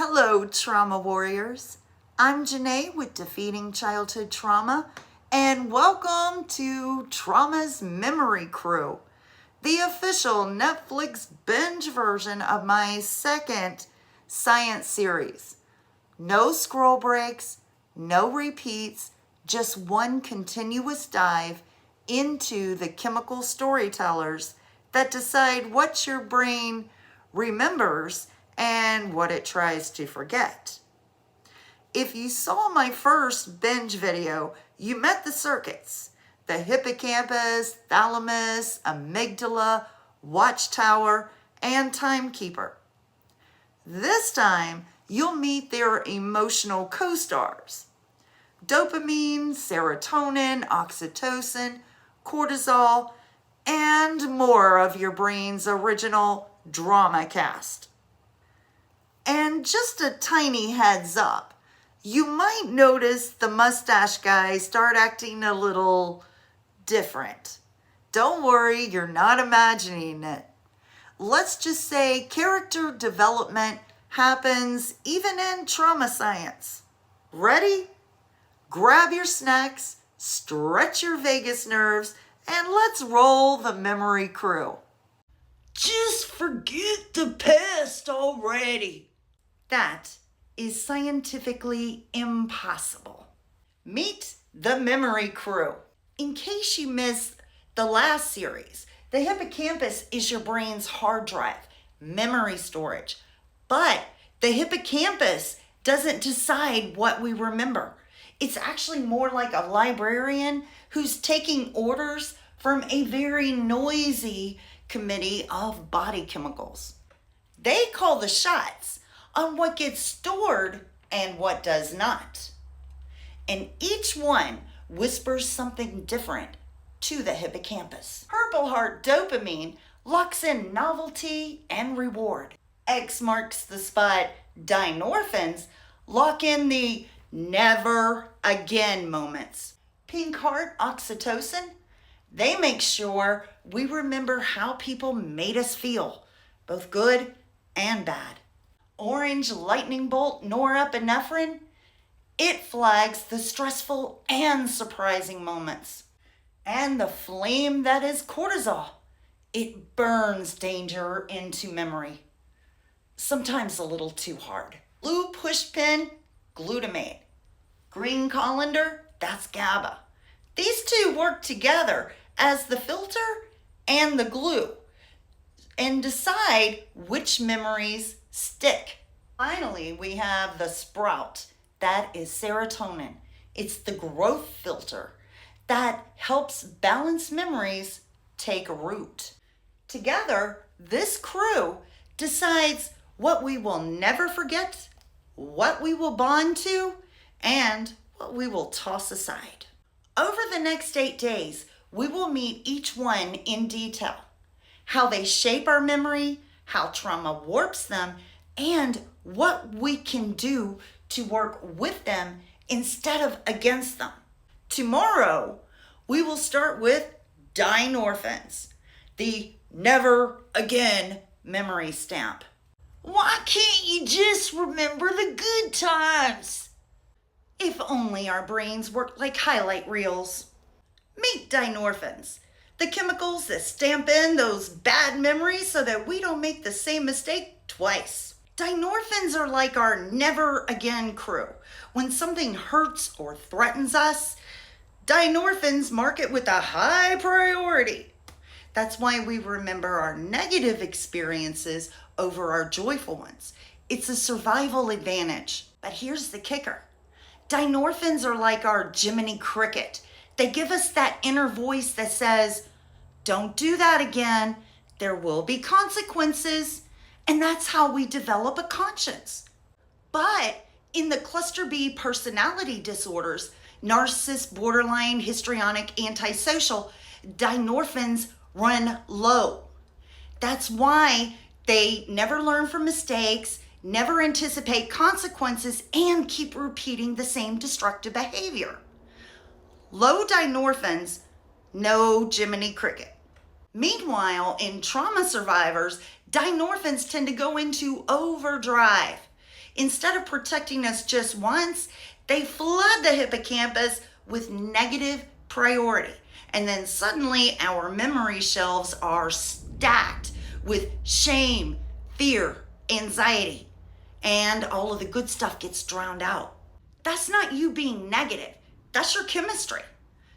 Hello, trauma warriors. I'm Janae with Defeating Childhood Trauma, and welcome to Trauma's Memory Crew, the official Netflix binge version of my second science series. No scroll breaks, no repeats, just one continuous dive into the chemical storytellers that decide what your brain remembers and what it tries to forget. If you saw my first binge video, you met the circuits: the hippocampus, thalamus, amygdala, watchtower, and timekeeper. This time, you'll meet their emotional co-stars: dopamine, serotonin, oxytocin, cortisol, and more of your brain's original drama cast. And just a tiny heads up, you might notice the mustache guy start acting a little different. Don't worry, you're not imagining it. Let's just say character development happens even in trauma science. Ready? Grab your snacks, stretch your vagus nerves, and let's roll the memory crew. Just forget the past already. That is scientifically impossible. Meet the memory crew. In case you missed the last series, the hippocampus is your brain's hard drive, memory storage. But the hippocampus doesn't decide what we remember. It's actually more like a librarian who's taking orders from a very noisy committee of body chemicals. They call the shots on what gets stored and what does not. And each one whispers something different to the hippocampus. Purple heart dopamine locks in novelty and reward. X marks the spot. Dynorphins lock in the never again moments. Pink heart oxytocin, they make sure we remember how people made us feel, both good and bad. Orange lightning bolt norepinephrine, it flags the stressful and surprising moments. And the flame that is cortisol, it burns danger into memory, sometimes a little too hard. Blue pushpin, glutamate. Green colander, that's GABA. These two work together as the filter and the glue and decide which memories stick. Finally, we have the sprout. That is serotonin. It's the growth filter that helps balanced memories take root. Together, this crew decides what we will never forget, what we will bond to, and what we will toss aside. Over the next 8 days, we will meet each one in detail: how they shape our memory, how trauma warps them, and what we can do to work with them instead of against them. Tomorrow, we will start with Dynorphins, the never again memory stamp. Why can't you just remember the good times? If only our brains worked like highlight reels. Meet Dynorphins, the chemicals that stamp in those bad memories so that we don't make the same mistake twice. Dynorphins are like our never again crew. When something hurts or threatens us, Dynorphins mark it with a high priority. That's why we remember our negative experiences over our joyful ones. It's a survival advantage. But here's the kicker. Dynorphins are like our Jiminy Cricket. They give us that inner voice that says, don't do that again. There will be consequences. And that's how we develop a conscience. But in the cluster B personality disorders, narcissist, borderline, histrionic, antisocial, dynorphins run low. That's why they never learn from mistakes, never anticipate consequences, and keep repeating the same destructive behavior. Low dynorphins, no Jiminy Cricket. Meanwhile, in trauma survivors, dynorphins tend to go into overdrive. Instead of protecting us just once, they flood the hippocampus with negative priority. And then suddenly our memory shelves are stacked with shame, fear, anxiety, and all of the good stuff gets drowned out. That's not you being negative. That's your chemistry.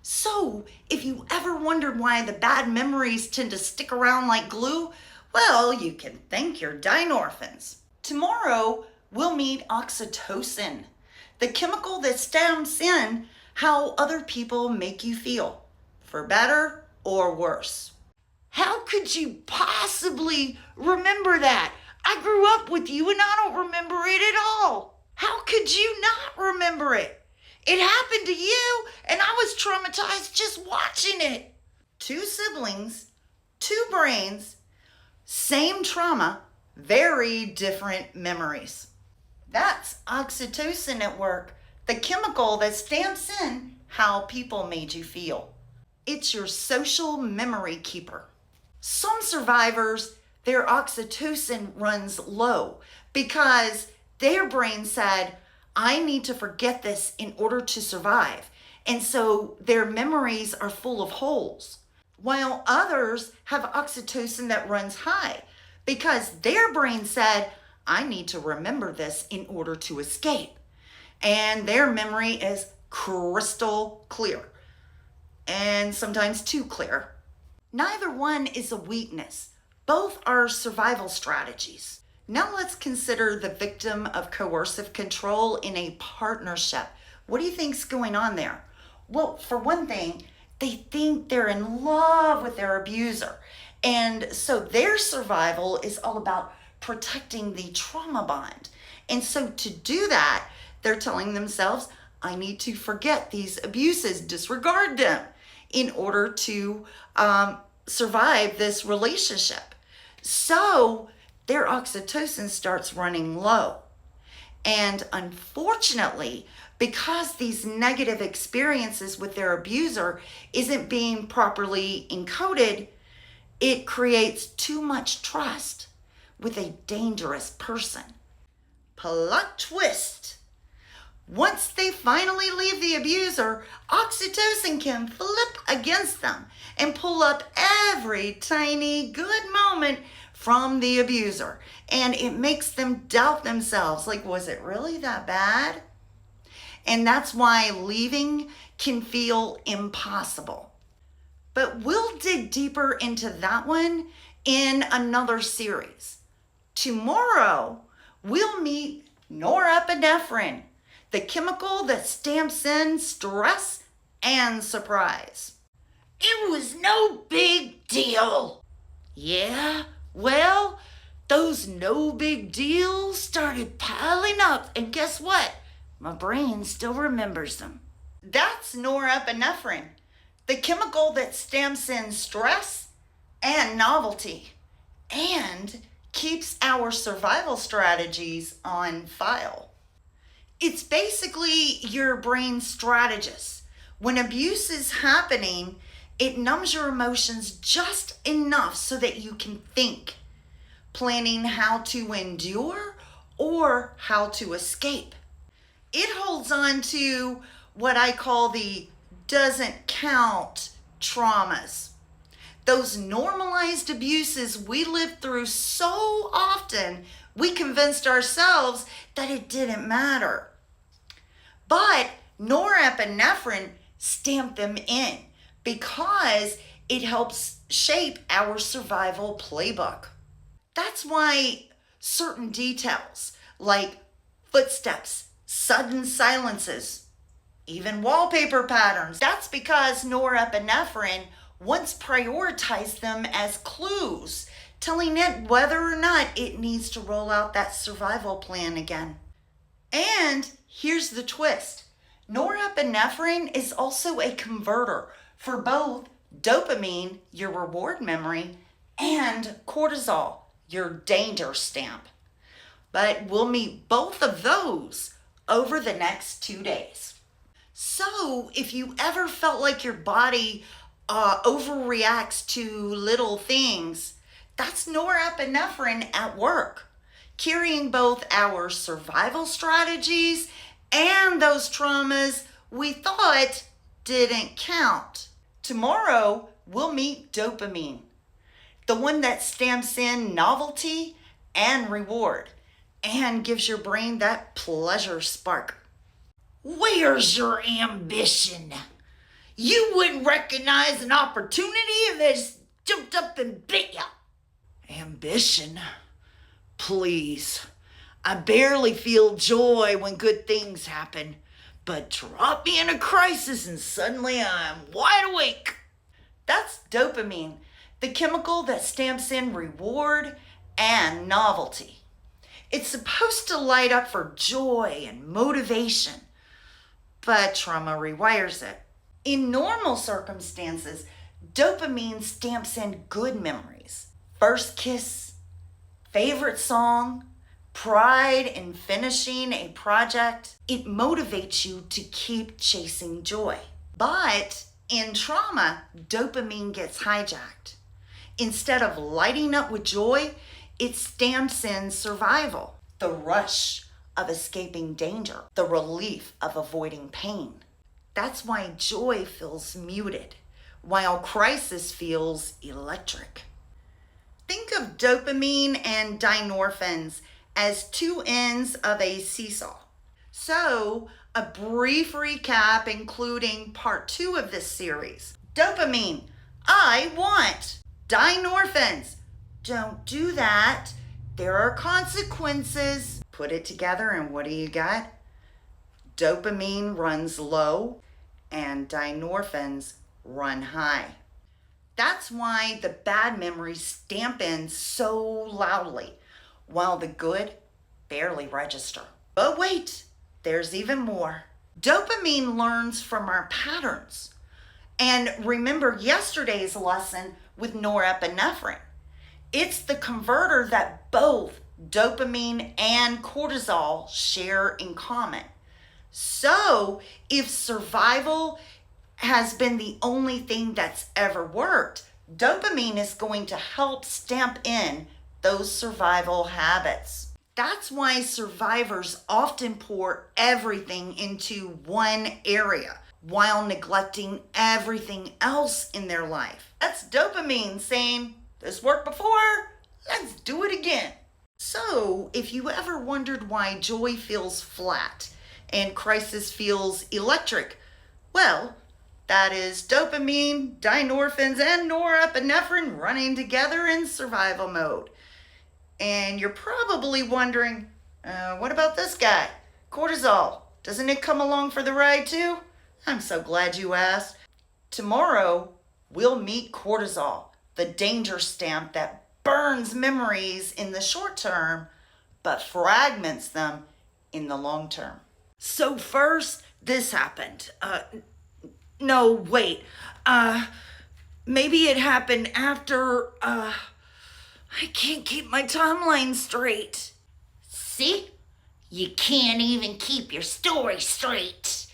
So if you ever wondered why the bad memories tend to stick around like glue, well, you can thank your Dynorphins. Tomorrow, we'll meet oxytocin, the chemical that stamps in how other people make you feel, for better or worse. How could you possibly remember that? I grew up with you and I don't remember it at all. How could you not remember it? It happened to you and I was traumatized just watching it. 2 siblings, 2 brains, same trauma, very different memories. That's oxytocin at work, the chemical that stamps in how people made you feel. It's your social memory keeper. Some survivors, their oxytocin runs low because their brain said, I need to forget this in order to survive. And so their memories are full of holes. While others have oxytocin that runs high because their brain said, I need to remember this in order to escape. And their memory is crystal clear, and sometimes too clear. Neither one is a weakness. Both are survival strategies. Now let's consider the victim of coercive control in a partnership. What do you think's going on there? Well, for one thing, they think they're in love with their abuser. And so their survival is all about protecting the trauma bond. And so to do that, they're telling themselves, I need to forget these abuses, disregard them in order to survive this relationship. So their oxytocin starts running low. And unfortunately, because these negative experiences with their abuser isn't being properly encoded, it creates too much trust with a dangerous person. Plot twist. Once they finally leave the abuser, oxytocin can flip against them and pull up every tiny good moment from the abuser. And it makes them doubt themselves. Like, was it really that bad? And that's why leaving can feel impossible. But we'll dig deeper into that one in another series. Tomorrow, we'll meet norepinephrine, the chemical that stamps in stress and surprise. It was no big deal. Yeah? Well, those no big deals started piling up, and guess what? My brain still remembers them. That's norepinephrine, the chemical that stamps in stress and novelty and keeps our survival strategies on file. It's basically your brain strategist. When abuse is happening, it numbs your emotions just enough so that you can think, planning how to endure or how to escape. It holds on to what I call the doesn't count traumas. Those normalized abuses we lived through so often, we convinced ourselves that it didn't matter. But norepinephrine stamped them in because it helps shape our survival playbook. That's why certain details like footsteps, sudden silences, even wallpaper patterns, that's because norepinephrine once prioritized them as clues, telling it whether or not it needs to roll out that survival plan again. And here's the twist. Norepinephrine is also a converter for both dopamine, your reward memory, and cortisol, your danger stamp. But we'll meet both of those over the next 2 days. So if you ever felt like your body overreacts to little things, that's norepinephrine at work. carrying both our survival strategies and those traumas we thought didn't count. Tomorrow, we'll meet dopamine, the one that stamps in novelty and reward and gives your brain that pleasure spark. Where's your ambition? You wouldn't recognize an opportunity if it just jumped up and bit you. Ambition? Please. I barely feel joy when good things happen, but drop me in a crisis and suddenly I'm wide awake. That's dopamine, the chemical that stamps in reward and novelty. It's supposed to light up for joy and motivation, but trauma rewires it. In normal circumstances, dopamine stamps in good memories. First kiss, favorite song, pride in finishing a project. It motivates you to keep chasing joy. But in trauma, dopamine gets hijacked. Instead of lighting up with joy, it stamps in survival, the rush of escaping danger, the relief of avoiding pain. That's why joy feels muted, while crisis feels electric. Think of dopamine and dynorphins as two ends of a seesaw. So, a brief recap including part 2 of this series. Dopamine, I want. Dynorphins, don't do that. There are consequences. Put it together and what do you got? Dopamine runs low and dynorphins run high. That's why the bad memories stamp in so loudly, while the good barely register. But wait, there's even more. Dopamine learns from our patterns. And remember yesterday's lesson with norepinephrine. It's the converter that both dopamine and cortisol share in common. So if survival has been the only thing that's ever worked, dopamine is going to help stamp in those survival habits. That's why survivors often pour everything into one area while neglecting everything else in their life. That's dopamine saying, this worked before, let's do it again. So if you ever wondered why joy feels flat and crisis feels electric, well, that is dopamine, dynorphins, and norepinephrine running together in survival mode. And you're probably wondering, what about this guy? Cortisol, doesn't it come along for the ride too? I'm so glad you asked. Tomorrow, we'll meet cortisol, the danger stamp that burns memories in the short term, but fragments them in the long term. So first, this happened. No, wait. Maybe it happened after, I can't keep my timeline straight. See? You can't even keep your story straight.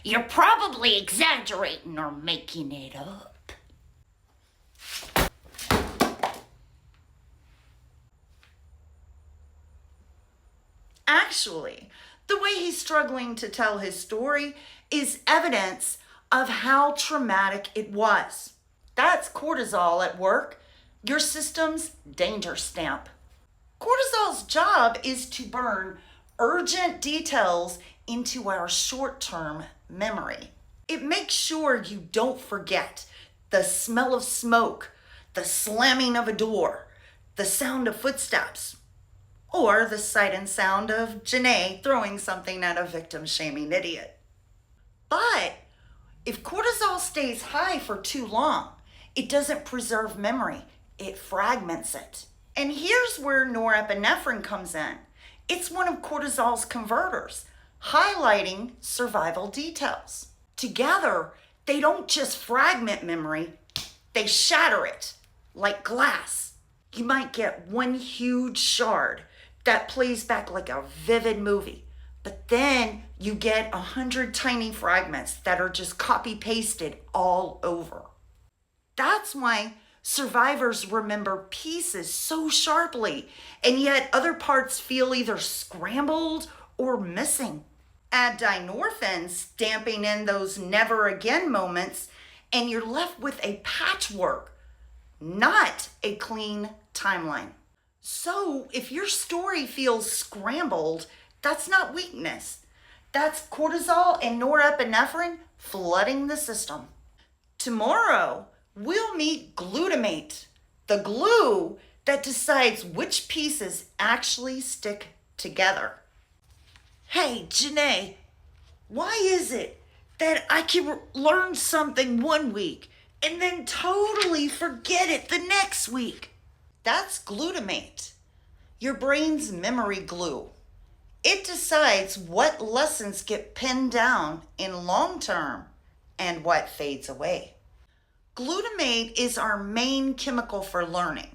You're probably exaggerating or making it up. Actually, the way he's struggling to tell his story is evidence of how traumatic it was. That's cortisol at work, your system's danger stamp. Cortisol's job is to burn urgent details into our short-term memory. It makes sure you don't forget the smell of smoke, the slamming of a door, the sound of footsteps, or the sight and sound of Janae throwing something at a victim-shaming idiot. But if cortisol stays high for too long, it doesn't preserve memory, it fragments it. And here's where norepinephrine comes in. It's one of cortisol's converters, highlighting survival details. Together, they don't just fragment memory, they shatter it like glass. You might get one huge shard that plays back like a vivid movie, but then you get 100 tiny fragments that are just copy-pasted all over. That's why Survivors remember pieces so sharply, and yet other parts feel either scrambled or missing. Add dynorphins, damping in those never again moments, and you're left with a patchwork, not a clean timeline. So if your story feels scrambled, that's not weakness. That's cortisol and norepinephrine flooding the system. Tomorrow, we'll meet glutamate, the glue that decides which pieces actually stick together. Hey, Janae, why is it that I can learn something one week and then totally forget it the next week? That's glutamate, your brain's memory glue. It decides what lessons get pinned down in long term and what fades away. Glutamate is our main chemical for learning.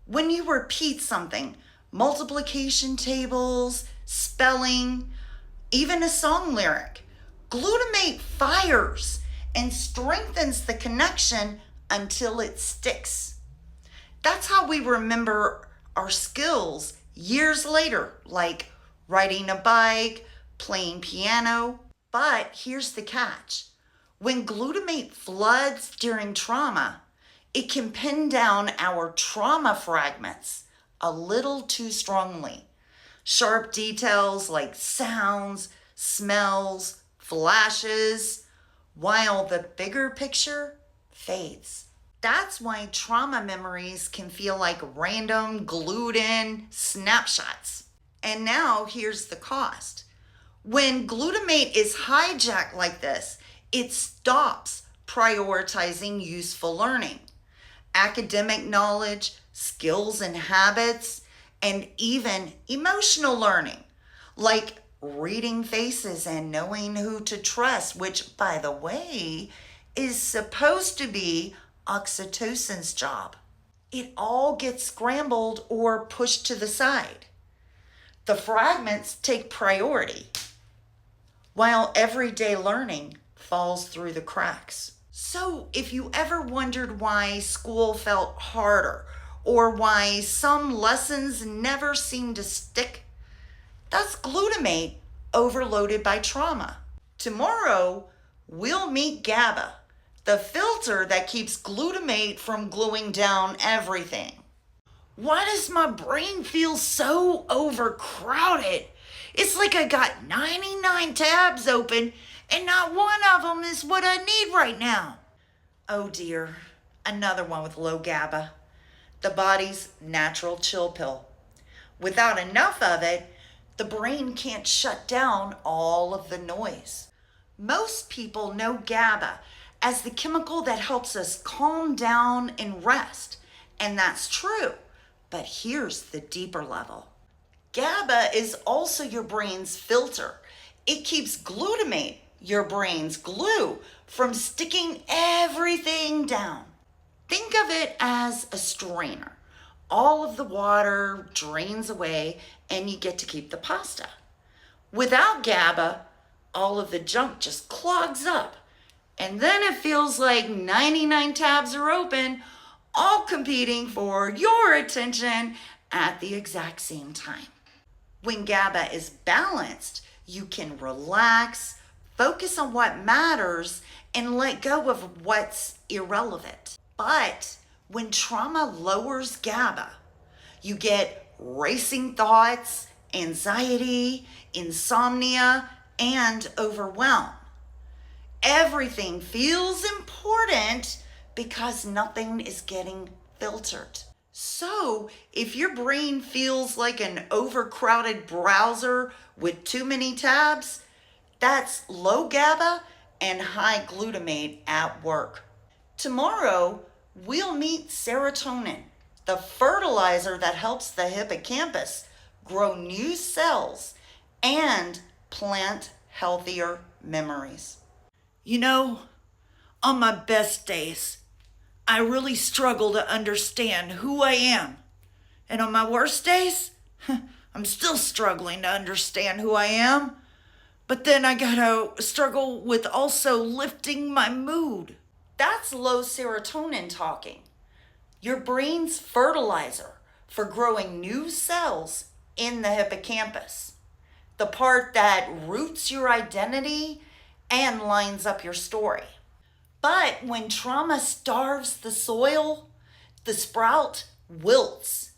When you repeat something, multiplication tables, spelling, even a song lyric, glutamate fires and strengthens the connection until it sticks. That's how we remember our skills years later, like riding a bike, playing piano. But here's the catch. When glutamate floods during trauma, it can pin down our trauma fragments a little too strongly. Sharp details like sounds, smells, flashes, while the bigger picture fades. That's why trauma memories can feel like random, glued-in snapshots. And now here's the cost. When glutamate is hijacked like this, it stops prioritizing useful learning, academic knowledge, skills and habits, and even emotional learning, like reading faces and knowing who to trust, which, by the way, is supposed to be oxytocin's job. It all gets scrambled or pushed to the side. The fragments take priority, while everyday learning falls through the cracks. So if you ever wondered why school felt harder or why some lessons never seemed to stick, that's glutamate overloaded by trauma. Tomorrow, we'll meet GABA, the filter that keeps glutamate from gluing down everything. Why does my brain feel so overcrowded? It's like I got 99 tabs open and not one of them is what I need right now. Oh dear, another one with low GABA, the body's natural chill pill. Without enough of it, the brain can't shut down all of the noise. Most people know GABA as the chemical that helps us calm down and rest, and that's true. But here's the deeper level. GABA is also your brain's filter. It keeps glutamate, your brain's glue, from sticking everything down. Think of it as a strainer. All of the water drains away and you get to keep the pasta. Without GABA, all of the junk just clogs up. And then it feels like 99 tabs are open, all competing for your attention at the exact same time. When GABA is balanced, you can relax, focus on what matters, and let go of what's irrelevant. But when trauma lowers GABA, you get racing thoughts, anxiety, insomnia, and overwhelm. Everything feels important because nothing is getting filtered. So if your brain feels like an overcrowded browser with too many tabs, that's low GABA and high glutamate at work. Tomorrow, we'll meet serotonin, the fertilizer that helps the hippocampus grow new cells and plant healthier memories. You know, on my best days, I really struggle to understand who I am. And on my worst days, I'm still struggling to understand who I am. But then I gotta struggle with also lifting my mood. That's low serotonin talking. your brain's fertilizer for growing new cells in the hippocampus, the part that roots your identity and lines up your story. But when trauma starves the soil, the sprout wilts.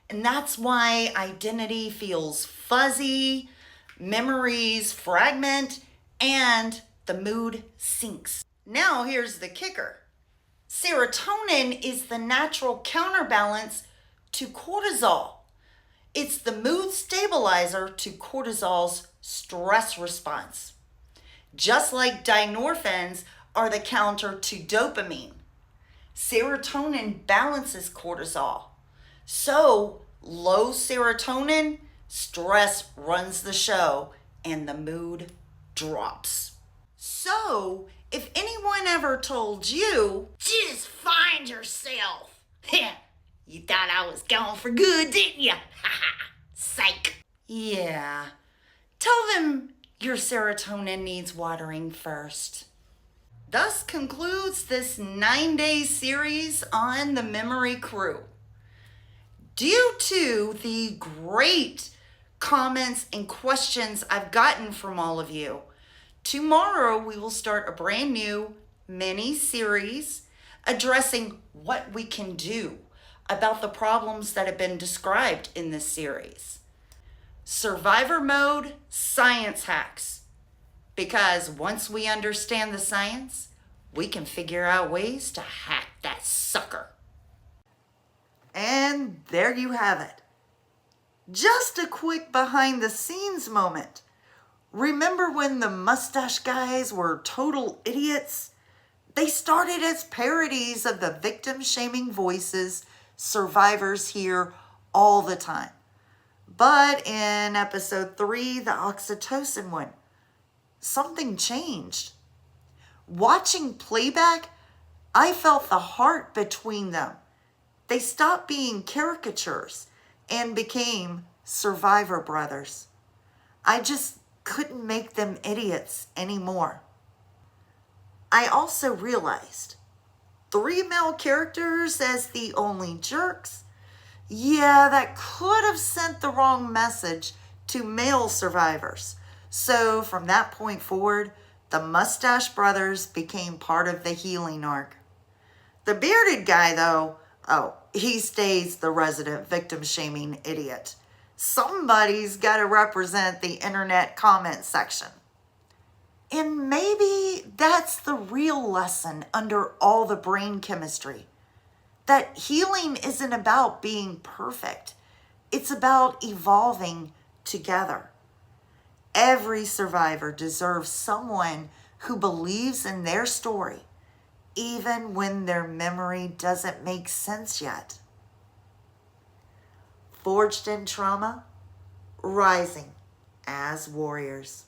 And that's why identity feels fuzzy, memories fragment, and the mood sinks. Now here's the kicker. Serotonin is the natural counterbalance to cortisol. It's the mood stabilizer to cortisol's stress response. Just like dynorphins are the counter to dopamine, serotonin balances cortisol. So, low serotonin, stress runs the show and the mood drops. So, if anyone ever told you, Just find yourself. You thought I was gone for good, didn't you? Psych. yeah, tell them your serotonin needs watering first. Thus concludes this 9-day series on the Memory Crew. Due to the great comments and questions I've gotten from all of you, tomorrow we will start a brand new mini-series addressing what we can do about the problems that have been described in this series. Survivor mode science hacks. Because once we understand the science, we can figure out ways to hack that sucker. And there you have it. Just a quick behind the scenes moment. Remember when the mustache guys were total idiots? They started as parodies of the victim shaming voices survivors hear all the time. But in episode 3, the Oxytocin one, something changed. Watching playback, I felt the heart between them. They stopped being caricatures and became survivor brothers. I just couldn't make them idiots anymore. I also realized 3 male characters as the only jerks, yeah, that could have sent the wrong message to male survivors. So from that point forward, the Mustache Brothers became part of the healing arc. The bearded guy, though, he stays the resident victim-shaming idiot. Somebody's got to represent the internet comment section. And maybe that's the real lesson under all the brain chemistry. That healing isn't about being perfect. It's about evolving together. Every survivor deserves someone who believes in their story, even when their memory doesn't make sense yet. Forged in trauma, rising as warriors.